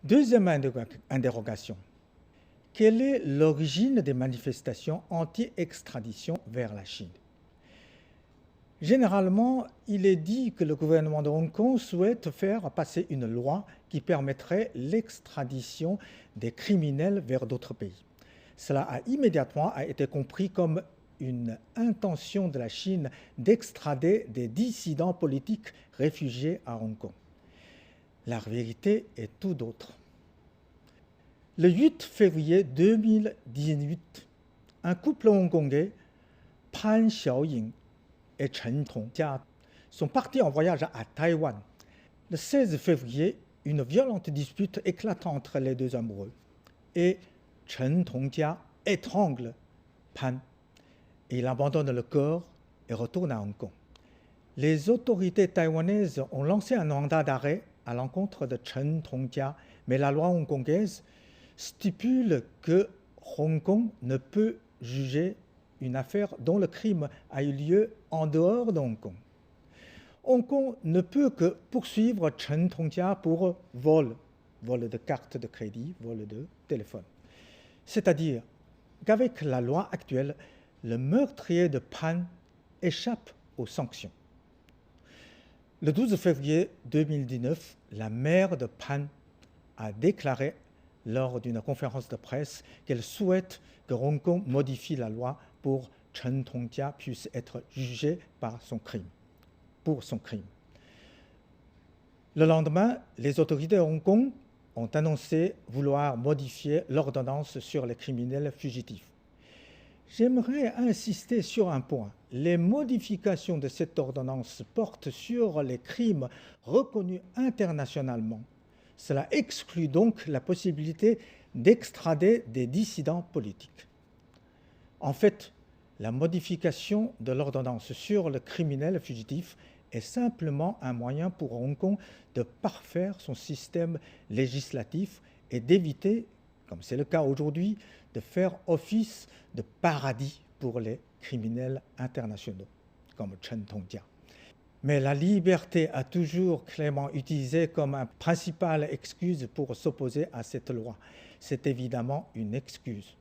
Deuxième interrogation. Quelle est l'origine des manifestations anti-extradition vers la Chine? Généralement, il est dit que le gouvernement de Hong Kong souhaite faire passer une loi qui permettrait l'extradition des criminels vers d'autres pays. Cela a immédiatement été compris comme une intention de la Chine d'extrader des dissidents politiques réfugiés à Hong Kong. La vérité est tout autre. Le 8 février 2018, un couple hongkongais, Pan Xiaoying et Chen Tongjia, sont partis en voyage à Taïwan. Le 16 février, une violente dispute éclate entre les deux amoureux et Chen Tongjia étrangle Pan. Et il abandonne le corps et retourne à Hong Kong. Les autorités taïwanaises ont lancé un mandat d'arrêt à l'encontre de Chen Tongjia, mais la loi hongkongaise stipule que Hong Kong ne peut juger une affaire dont le crime a eu lieu en dehors de Hong Kong. Hong Kong ne peut que poursuivre Chen Tongjia pour vol de carte de crédit, vol de téléphone. C'est-à-dire qu'avec la loi actuelle, le meurtrier de Pan échappe aux sanctions. Le 12 février 2019, la mère de Pan a déclaré lors d'une conférence de presse qu'elle souhaite que Hong Kong modifie la loi pour que Chen Tongjia puisse être jugé pour son crime. Le lendemain, les autorités de Hong Kong ont annoncé vouloir modifier l'ordonnance sur les criminels fugitifs. J'aimerais insister sur un point. Les modifications de cette ordonnance portent sur les crimes reconnus internationalement. Cela exclut donc la possibilité d'extrader des dissidents politiques. En fait, la modification de l'ordonnance sur le criminel fugitif est simplement un moyen pour Hong Kong de parfaire son système législatif et d'éviter, comme c'est le cas aujourd'hui, de faire office de paradis pour les criminels internationaux, comme Chen Tongjia. Mais la liberté a toujours clairement utilisé comme une principale excuse pour s'opposer à cette loi. C'est évidemment une excuse.